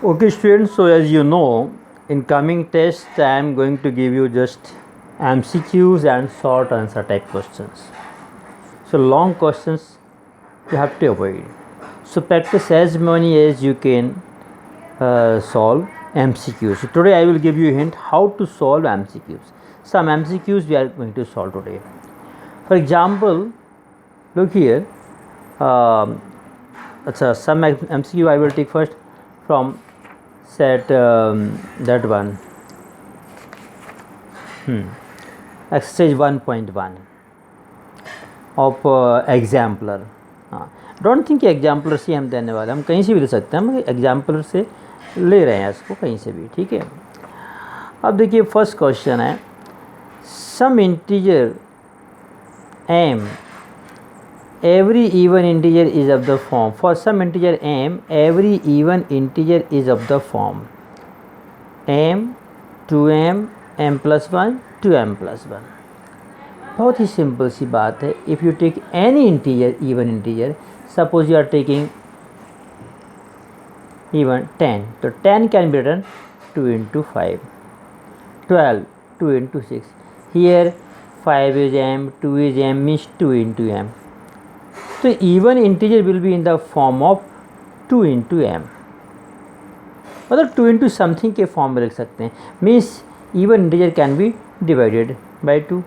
Okay students, so as you know, in coming test I am going to give you just MCQs and short answer type questions. So long questions you have to avoid. So practice as many as you can solve MCQs. So today I will give you a hint how to solve MCQs. Some MCQs we are going to solve today. For example, look here. Some MCQ I will take first from set that one. Exercise 1.1 of exemplar. Don't think exemplar से हम देने वाले, हम कहीं से भी ले सकते हैं, हम एग्जाम्पलर से ले रहे हैं इसको कहीं से भी, ठीक है. अब देखिए फर्स्ट क्वेश्चन है, some integer m every even integer is of the form. For some integer m, every even integer is of the form m 2m m plus 1 2m plus 1. बहुत ही सिंपल सी बात है. If you take any integer, even integer, suppose you are taking even 10, तो 10 can be written 2 into 5, 12 2 into 6. Here 5 is m, 2 is m, means 2 into m. So even integer will be in the form of 2 into m, मतलब 2 into something के form में लिख सकते हैं. Means even integer can be divided by 2.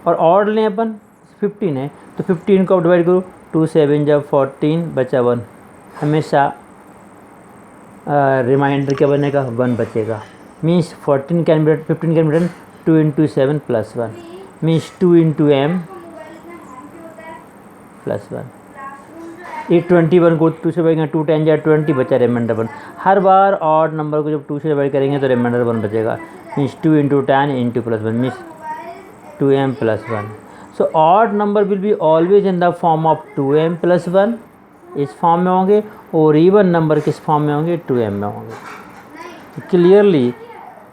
और odd लें अपन, 15 है तो 15 को डिवाइड करो, 2 7 जब 14 बचा 1. हमेशा रिमाइंडर क्या बनेगा, 1 बचेगा. Means 15 can be written 2 into 7 plus 1, means 2 into m plus 1. ये 21 को 2 से डिवाइड करेंगे, 2 10 जा 20 बचा रिमाइंडर 1. हर बार ऑड नंबर को जब 2 से डिवाइड करेंगे तो रिमाइंडर 1 बचेगा. Means 2 into 10 into plus 1, means 2m plus 1. So odd number will be always in the form of 2m plus 1, इस फॉर्म में होंगे, और इवन नंबर किस फॉर्म में होंगे, 2m में होंगे. तो क्लियरली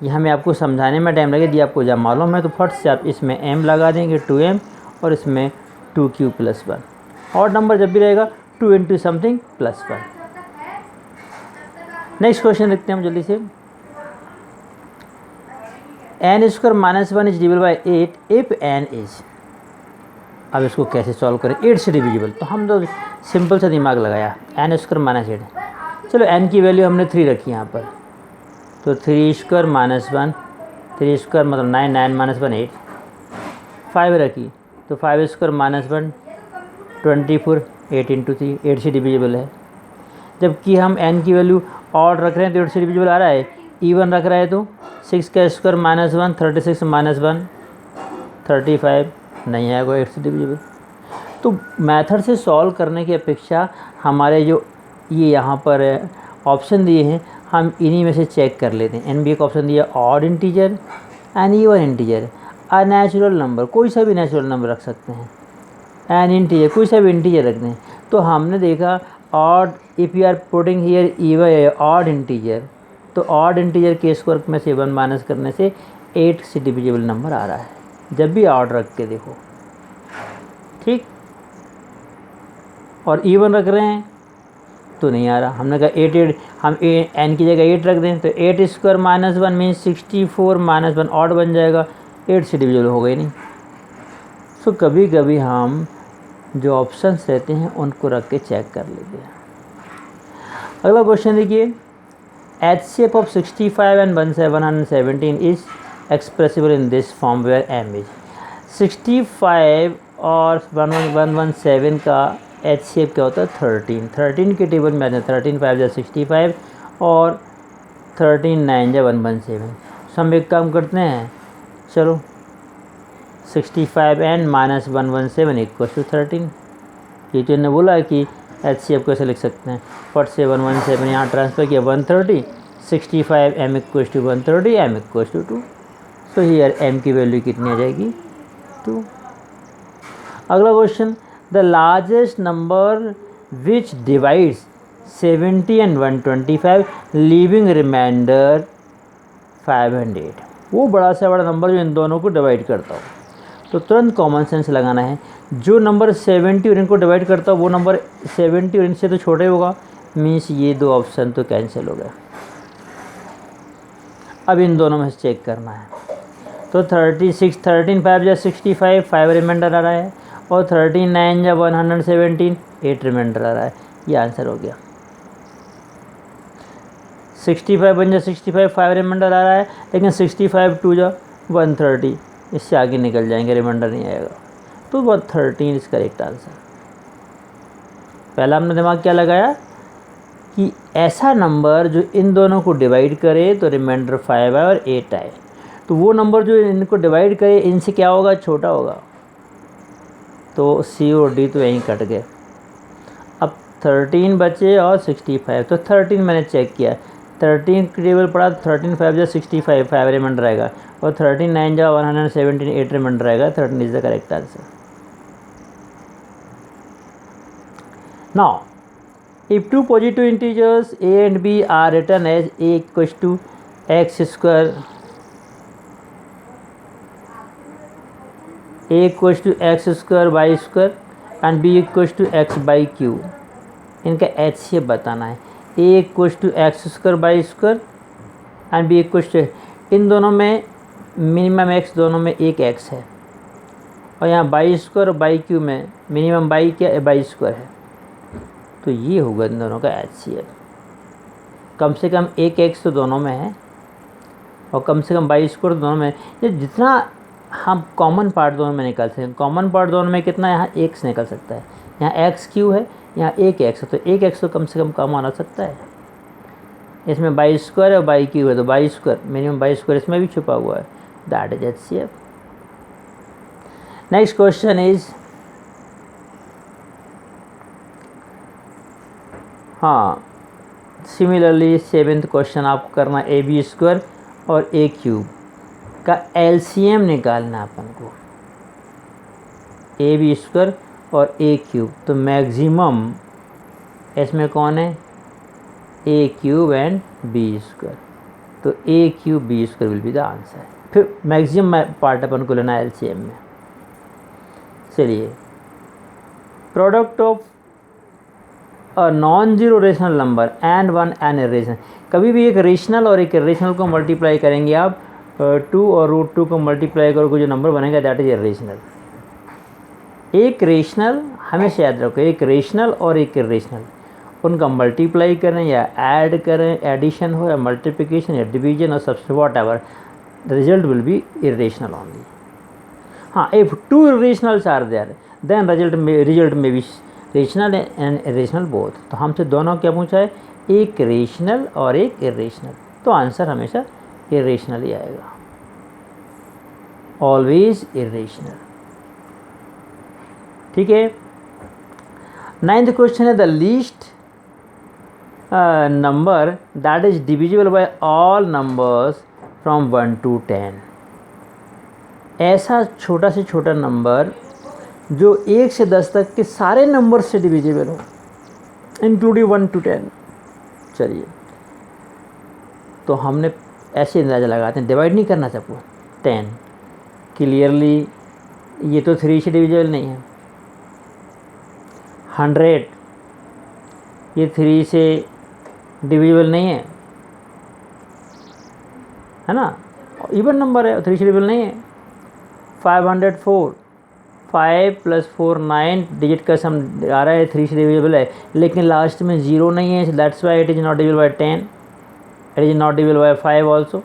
यहाँ में आपको समझाने में टाइम लगेगा, यदि आपको जब मालूम है तो फट से आप इसमें m लगा देंगे 2m और इसमें 2q plus 1. ऑड नंबर जब भी रहेगा 2 into something plus 1. Next question देखते हैं हम जल्दी से. n square minus 1 is divisible by 8 if n is. अब इसको कैसे सॉल्व करें, 8 से डिविजिबल, तो हम तो सिंपल सा दिमाग लगाया, n स्क्वायर माइनस 8. चलो n की वैल्यू हमने 3 रखी यहाँ पर, तो 3 स्क्वायर माइनस 1, 3 स्क्वायर मतलब 9, 9 माइनस 1 8. 5 रखी तो 5 स्क्वायर माइनस 1 24, 8 into 3, 8 से डिविजिबल है. जबकि हम n की वैल्यू ऑड रख रहे हैं तो 8 से डिविजिबल आ रहा है. इवन रख रहा है तो 6 का स्क्वायर माइनस 1, 36 माइनस 1 35, नहीं आएगा 8 से डिविजिबल. तो मेथड से सॉल्व करने की अपेक्षा हमारे जो ये यहाँ पर ऑप्शन दिए हैं, हम इन्हीं में से चेक कर लेते हैं. एन बी एक ऑप्शन दिया odd integer and even integer, a natural number, कोई सा भी नेचुरल नंबर रख सकते हैं, एन इंटीजर, कोई सा भी इंटीजर रख दें. तो हमने देखा odd, if you are putting here even odd integer, तो ऑड इंटीजर के स्क्वायर में से 1 माइनस करने से 8 से डिविजिबल नंबर आ रहा है. जब भी ऑड रख के देखो, ठीक. और इवन रख रहे हैं तो नहीं आ रहा. हमने कहा 8 हम एन की जगह 8 रख दें तो 8 square minus 1 means 64 minus 1 odd बन जाएगा, 8 से डिविजिबल हो गई नहीं. सो कभी कभी हम जो ऑप्शंस रहते हैं उनको रख के चेक कर लेते हैं. अगला क्वेश्चन देखिए, HCF of 65 and 117 is expressible in this form where m is. 65 और 117 का HCF क्या होता है, 13. 13 के टेबल में आते हैं, 13 5 या 65 और 13 9 या 117. सो हम एक काम करते हैं, चलो 65 एंड माइनस 117 इक्वल टू 13. ये तो इन्होंने बोला कि HCF कैसे लिख सकते हैं. फट से 117 यहाँ ट्रांसफर किया 130, 65 m equal to 130, m equal to 2. So here m की वैल्यू कितनी आ जाएगी, 2. अगला question, the largest number which divides 70 and 125 leaving remainder 5 and 8. वो बड़ा से बड़ा नंबर जो इन दोनों को डिवाइड करता हो. तो तुरंत कॉमन सेंस लगाना है, जो नंबर 70 और इनको डिवाइड करता हो वो नंबर 70 और इनसे तो छोटे होगा, मीन्स ये दो ऑप्शन तो कैंसिल हो गया. अब इन दोनों में से चेक करना है। तो 36 13 5 जा 65, 5 रिमाइंडर आ रहा है, और 13 9 जा 117, 8 रिमाइंडर आ रहा है। ये आंसर हो गया। 65 1 जा 65, 5 रिमाइंडर आ रहा है, लेकिन 65 2 जा 130, इससे आगे निकल जाएंगे, रिमाइंडर नहीं आएगा। तो 113 इज करेक्ट आंसर। पहला हमने दिमाग क्या लगाया कि ऐसा नंबर जो इन दोनों को डिवाइड करे तो रिमाइंडर 5 आए और 8 आए। तो वो नंबर जो इनको डिवाइड करे इनसे क्या होगा, छोटा होगा। तो सी और डी तो यहीं कट गए। अब 13 बचे और 65। तो 13 मैंने चेक किया, 13 टेबल पड़ा, 13 5 जा 65, 5 रिमाइंडर आएगा, और 13 9 जा 117, 8 रिमाइंडर आएगा। 13 is the correct answer. Now, if two positive integers a and b are written as a equals to x square, a equals to x square y square and b equals to x by q, इनका HCF बताना है। a equals to x square y square and b equals to, इन दोनों में minimum x दोनों में एक x है, और यहाँ बाई स्क्वायर और बाई क्यू में मिनिमम बाई क्या है, बाई स्क्वायर है। तो ये होगा इन दोनों का HCF। कम से कम एक x तो दोनों में है, और कम से कम बाई स्क्वायर दोनों में। ये जितना हम कॉमन पार्ट दोनों में निकाल सकते हैं, कॉमन पार्ट दोनों में कितना, यहाँ x निकल सकता है, यहाँ x क्यू है, यहाँ एक x है, तो एक x तो कम से कम कॉमन आ सकता है। इसमें बाई स्क्वायर है और बाई क्यू है, तो by square, minimum by square इसमें भी छुपा हुआ है। That is HCF। Next question is, हाँ सिमिलरली 7th क्वेश्चन आपको करना, ए बी स्क्वायर और ए क्यूब का LCM निकालना अपन को। ए बी स्क्वायर और ए क्यूब, तो मैक्सिमम इसमें कौन है, A cube and B square. तो A cube B square will be the answer. फिर मैक्सिमम पार्ट अपन को लेना है LCM में। चलिए, product of a non zero rational number and one an irrational. कभी भी एक रेशनल और एक इरेशनल को मल्टीप्लाई करेंगे आप, 2 और √2 को मल्टीप्लाई करोगे, जो नंबर बनेगा दैट इज इरेशनल। एक रेशनल, हमेशा याद रखो, एक रेशनल और एक इरेशनल, उनका मल्टीप्लाई करें या ऐड करें, एडिशन हो या मल्टीप्लिकेशन या डिवीजन और सबसे whatever, the result will be irrational only. हाँ, if 2 irrationals are there then result में be rational and irrational both. तो हमसे दोनों क्या पूछा है, एक रेशनल और एक इरेशनल, तो आंसर हमेशा इरेशनल ही आएगा, ऑलवेज इरेशनल। ठीक है। 9th क्वेश्चन है, the least number that is divisible by all numbers from 1 to 10। ऐसा छोटा से छोटा नंबर जो 1 से 10 तक के सारे नंबर से डिविजिबल हो, इंक्लूडिंग 1 to 10। चलिए, तो हमने ऐसे अंदाज़ा लगाते हैं, डिवाइड नहीं करना सबको। 10 क्लियरली ये तो 3 से डिविजिबल नहीं है। 100 ये 3 से डिविजिबल नहीं है ना, इवन नंबर है, 3 से डिविजिबल नहीं है। 504, 5 + 4 9 डिजिट का सम आ रहा है, 3 से डिविजिबल है, लेकिन लास्ट में 0 नहीं है, that's why it is not divisible by 10, it is not divisible by 5 also.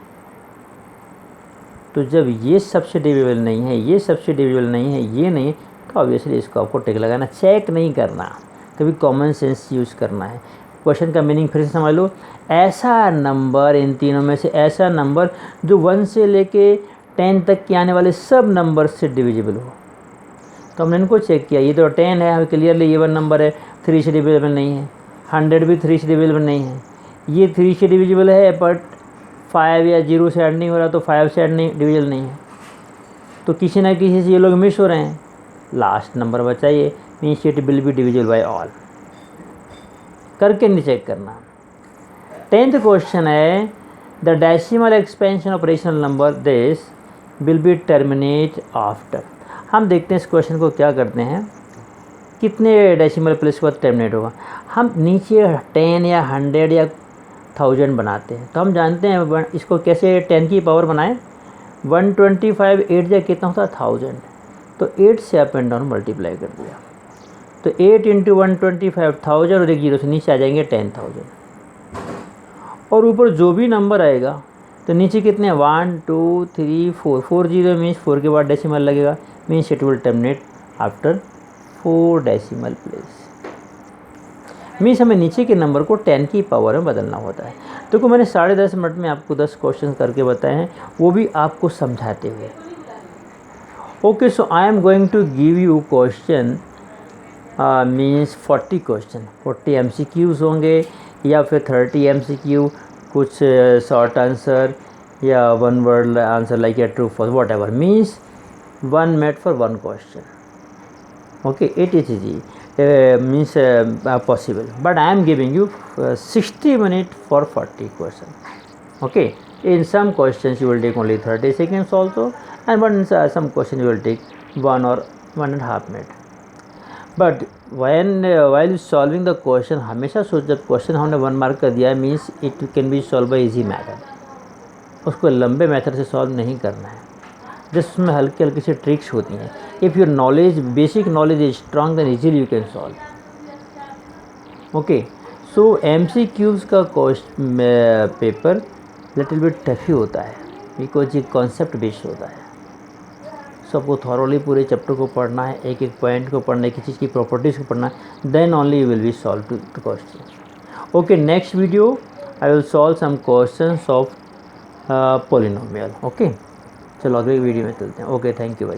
तो जब ये सबसे डिविजिबल नहीं है, ये सबसे डिविजिबल नहीं है, ये नहीं, तो ऑब्वियसली इसको आपको टिक लगाना, चेक नहीं करना, कभी कॉमन सेंस यूज़ करना है। क्वेश्चन का मीनिंग फिर से समझ लो, ऐसा नंबर, इन तीनों में से ऐसा नंबर जो 1 से लेके 10 तक के आने वाले सब नंबर से डिविजिबल हो। तो हमने इनको चेक किया, ये तो 10 है, हमें क्लियरली इवन नंबर है, 3 से डिविजिबल नहीं है। 100 भी 3 से डिविजिबल नहीं है, ये 3 से डिविजिबल है, बट 5 या 0 से ऐड नहीं हो रहा, तो 5 से ऐड नहीं, डिविजिबल नहीं है। तो किसी ना किसी से ये लोग मिस हो रहे हैं। लास्ट नंबर बचा ये, means it will be divisible by all. करके नहीं चेक करना। 10th क्वेश्चन है, the decimal expansion of rational number this will be terminate after. हम देखते हैं इस क्वेश्चन को क्या करते हैं, कितने डेसिमल प्लेस के बाद टर्मिनेट होगा। हम नीचे 10 या 100 या 1000 बनाते हैं। तो हम जानते हैं इसको कैसे 10 की पावर बनाएं। 125 8 जगह कितना होता है 1000, तो 8 से अप एंड डाउन मल्टीप्लाई कर दिया, तो 8 इंटू 125 1000 और एक जीरो से नीचे आ जाएंगे 10,000। और ऊपर जो भी नंबर आएगा तो नीचे कितने 1 2 3 4, 4 जीरो मीन्स 4 के बाद डेसिमल लगेगा, means it will terminate after 4 decimal place. Means हमें नीचे के नंबर को 10 की पावर में बदलना होता है। तो मैंने 10.5 मिनट में आपको 10 क्वेश्चन करके बताए हैं, वो भी आपको समझाते हुए। Okay, so I am going to give you question means 40 question, 40 MCQs होंगे या फिर 30 MCQ, कुछ शॉर्ट आंसर या 1 वर्ड आंसर लाइक या true false whatever, means 1 minute for 1 question. okay, it is easy, means possible, but I am giving you 60 minutes for 40 questions. Okay, in some questions you will take only 30 seconds also, and some questions you will take 1 or 1.5 minute. But when while solving the question, हमेशा सोच, जब question हमने 1 mark का दिया है means it can be solve by easy method, उसको लंबे method से सॉल्व नहीं करना है, जिसमें हल्की हल्की सी ट्रिक्स होती हैं। If your knowledge, basic knowledge is strong, then easily you can solve. Okay, so MCQs का पेपर लिटिल बिट टफ ही होता है, बिकॉज ये कॉन्सेप्ट बेस्ड होता है। सो आपको थॉरोली पूरे चैप्टर को पढ़ना है, एक एक पॉइंट को पढ़ना है, किसी चीज़ की प्रॉपर्टीज़ को पढ़ना है, then only you will be solve to question. Okay, next video I will solve some questions of polynomial. ओके, चलो अगले वीडियो में चलते हैं। Okay, thank you very much.